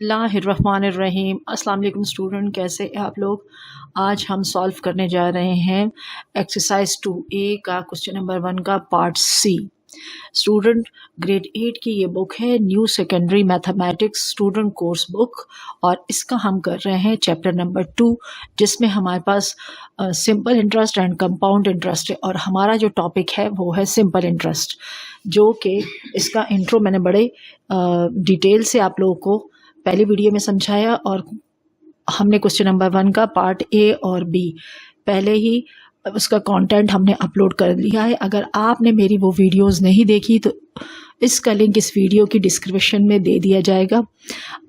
बिस्मिल्लाहिर्रहमानिर्रहीम। अस्सलाम वालेकुम स्टूडेंट, कैसे हैं आप लोग। आज हम सॉल्व करने जा रहे हैं एक्सरसाइज 2A का क्वेश्चन नंबर 1 का पार्ट सी। स्टूडेंट ग्रेड 8 की ये बुक है, new secondary mathematics student course book, और इसका हम कर रहे हैं चैप्टर नंबर 2, जिसमें हमारे पास simple interest and compound interest है। और हमारा जो टॉपिक है वो है सिंपल इंटरेस्ट, जो कि इसका इंट्रो मैंने बड़े डिटेल से आप लोगों को पहली वीडियो में समझाया, और हमने क्वेश्चन नंबर 1 का पार्ट ए और बी पहले ही उसका कंटेंट हमने अपलोड कर दिया है। अगर आपने मेरी वो वीडियोस नहीं देखी तो इसका लिंक इस वीडियो की डिस्क्रिप्शन में दे दिया जाएगा,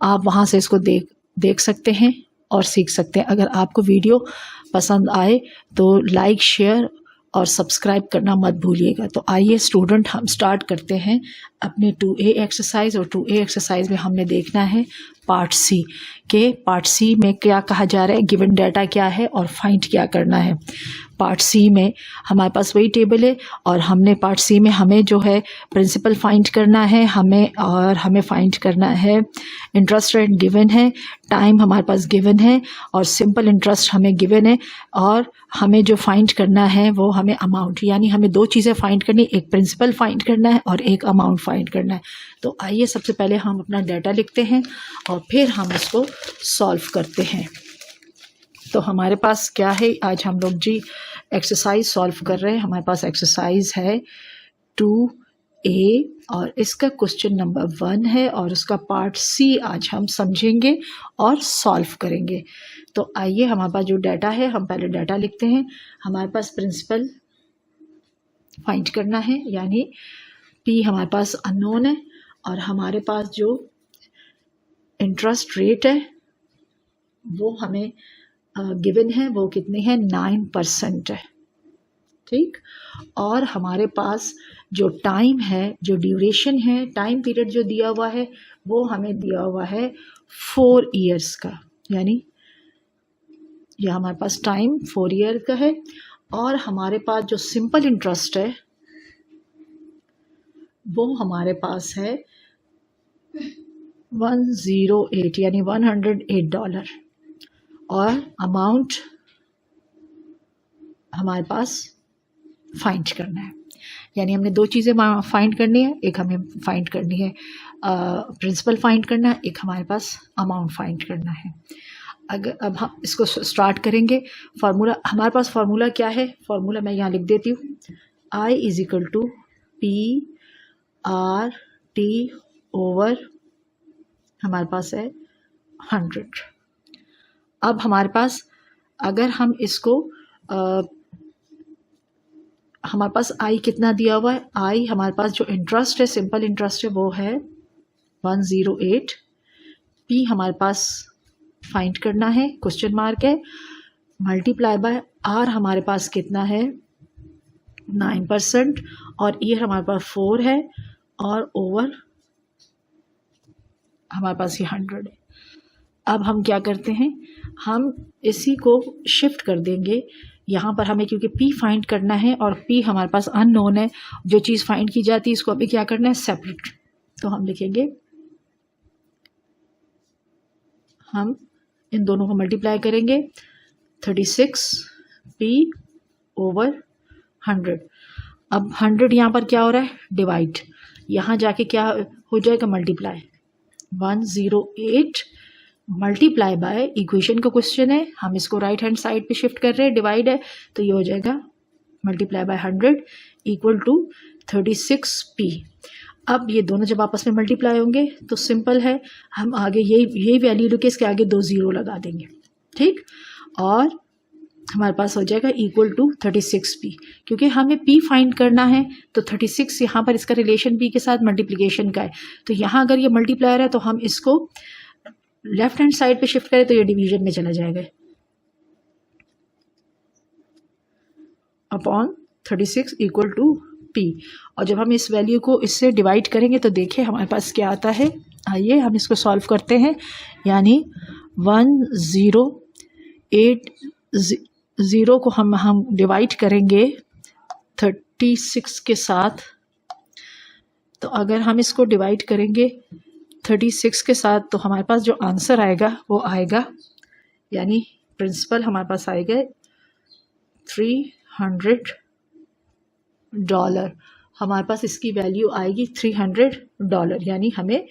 आप वहाँ से इसको देख सकते हैं और सीख सकते हैं। अगर आपको वीडियो पसंद आए तो लाइक, शेयर और सब्सक्राइब करना मत भूलिएगा। तो आइए स्टूडेंट, हम स्टार्ट करते हैं अपने 2A एक्सरसाइज। और 2A एक्सरसाइज में हमने देखना है पार्ट सी के पार्ट सी में क्या कहा जा रहा है, गिवन डाटा क्या है और फाइंड क्या करना है। पार्ट सी में हमारे पास वही टेबल है, और हमने पार्ट सी में हमें जो है प्रिंसिपल फाइंड करना है, हमें फाइंड करना है इंटरेस्ट रेट गिवन है, टाइम हमारे पास गिवन है, और सिंपल इंटरेस्ट हमें गिवन है, और हमें जो फाइंड करना है वो हमें अमाउंट, यानी हमें दो चीज़ें फाइंड करनी, एक प्रिंसिपल फाइंड करना है और एक अमाउंट फाइंड करना है। तो आइए सबसे पहले हम अपना डाटा लिखते हैं और फिर हम इसको सॉल्व करते हैं। तो हमारे पास क्या है, आज हम लोग जी एक्सरसाइज सॉल्व कर रहे हैं। हमारे पास एक्सरसाइज है 2A और इसका क्वेश्चन नंबर 1 है, और उसका पार्ट सी आज हम समझेंगे और सॉल्व करेंगे। तो आइए, हमारे पास जो डाटा है, हम पहले डाटा लिखते हैं। हमारे पास प्रिंसिपल फाइंड करना है, यानी P हमारे पास अननोन है, और हमारे पास जो इंटरेस्ट रेट है वो हमें गिवन है, वो कितनी है, 9% है, ठीक। और हमारे पास जो टाइम है, जो ड्यूरेशन है, टाइम पीरियड जो दिया हुआ है वो हमें दिया हुआ है 4 ईयर्स का, यानी यह हमारे पास टाइम 4 ईयर का है। और हमारे पास जो सिंपल इंटरेस्ट है वो हमारे पास है 108, यानी $108, और अमाउंट हमारे पास फाइंड करना है। यानी हमने दो चीज़ें फाइंड करनी है, एक हमें फाइंड करनी है प्रिंसिपल फाइंड करना है, एक हमारे पास अमाउंट फाइंड करना है। अब हम इसको स्टार्ट करेंगे। फार्मूला, हमारे पास फार्मूला क्या है, फार्मूला मैं यहाँ लिख देती हूँ। I = P/RT ओवर हमारे पास है 100। अब हमारे पास, अगर हम इसको हमारे पास I कितना दिया हुआ है, I हमारे पास जो इंटरेस्ट है, सिंपल इंटरेस्ट है, वो है 108। P हमारे पास फाइंड करना है, क्वेश्चन मार्क है, मल्टीप्लाई बाय R हमारे पास कितना है, 9%, और ईयर हमारे पास 4 है, और ओवर हमारे पास ये 100 है। अब हम क्या करते हैं, हम इसी को शिफ्ट कर देंगे यहाँ पर। हमें क्योंकि P फाइंड करना है और P हमारे पास अननोन है, जो चीज़ फाइंड की जाती है इसको अभी क्या करना है, सेपरेट। तो हम लिखेंगे, हम इन दोनों को मल्टीप्लाई करेंगे, 36P/100। अब 100 यहाँ पर क्या हो रहा है, डिवाइड, यहाँ जाके क्या हो जाएगा, मल्टीप्लाई। 108 मल्टीप्लाई बाय, इक्वेशन का क्वेश्चन है, हम इसको राइट हैंड साइड पे शिफ्ट कर रहे हैं, डिवाइड है, तो ये हो जाएगा मल्टीप्लाई बाय 100 = 36P। अब ये दोनों जब आपस में मल्टीप्लाई होंगे तो सिंपल है, हम आगे यही वैल्यू लेके इसके आगे 2 0 लगा देंगे, ठीक। और हमारे पास हो जाएगा = 36P, क्योंकि हमें P फाइंड करना है। तो 36 यहाँ पर इसका रिलेशन P के साथ मल्टीप्लिकेशन का है, तो यहाँ अगर ये मल्टीप्लायर है तो हम इसको लेफ्ट हैंड साइड पे शिफ्ट करें तो ये डिवीजन में चला जाएगा, अपॉन 36 = P। और जब हम इस वैल्यू को इससे डिवाइड करेंगे तो देखिए हमारे पास क्या आता है। आइए हम इसको सॉल्व करते हैं, यानी 1080 को हम डिवाइड करेंगे 36 के साथ। तो अगर हम इसको डिवाइड करेंगे 36 के साथ, तो हमारे पास जो आंसर आएगा वो आएगा, यानी प्रिंसिपल हमारे पास आएगा $300। हमारे पास इसकी वैल्यू आएगी $300, यानी हमें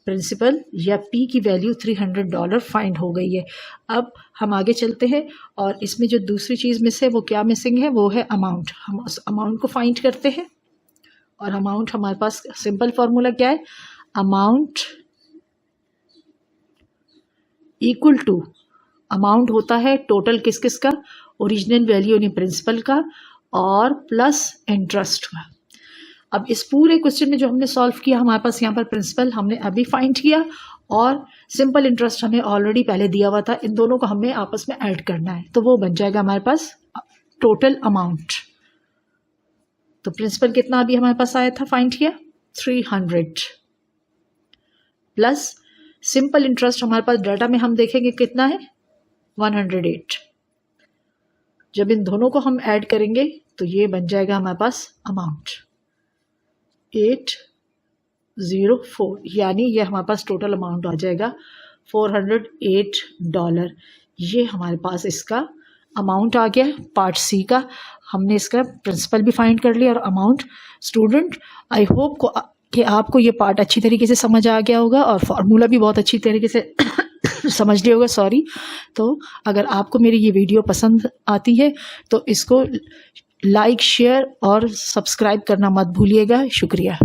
प्रिंसिपल या पी की वैल्यू $300 फाइंड हो गई है। अब हम आगे चलते हैं और इसमें जो दूसरी चीज़ मिस है वो क्या मिसिंग है, वो है अमाउंट। हम उस अमाउंट को फाइंड करते हैं और अमाउंट हमारे पास सिंपल फार्मूला क्या है, अमाउंट इक्वल टू, अमाउंट होता है टोटल किस किस का, ओरिजिनल वैल्यू यानी प्रिंसिपल का और प्लस इंटरेस्ट का। अब इस पूरे क्वेश्चन में जो हमने सॉल्व किया, हमारे पास यहाँ पर प्रिंसिपल हमने अभी फाइंड किया और सिंपल इंटरेस्ट हमें ऑलरेडी पहले दिया हुआ था। इन दोनों को हमें आपस में ऐड करना है, तो वो बन जाएगा हमारे पास टोटल अमाउंट। तो प्रिंसिपल कितना अभी हमारे पास आया था, फाइंड किया 300, प्लस सिंपल इंटरेस्ट हमारे पास डाटा में हम देखेंगे कितना है 108। जब इन दोनों को हम ऐड करेंगे तो ये बन जाएगा हमारे पास अमाउंट 804, यानी ये हमारे पास टोटल अमाउंट आ जाएगा $408। ये हमारे पास इसका अमाउंट आ गया पार्ट सी का। हमने इसका प्रिंसिपल भी फाइंड कर लिया और अमाउंट। स्टूडेंट, आई होप कि आपको ये पार्ट अच्छी तरीके से समझ आ गया होगा और फार्मूला भी बहुत अच्छी तरीके से समझ लिया होगा, सॉरी। तो अगर आपको मेरी ये वीडियो पसंद आती है तो इसको लाइक, शेयर और सब्सक्राइब करना मत भूलिएगा। शुक्रिया।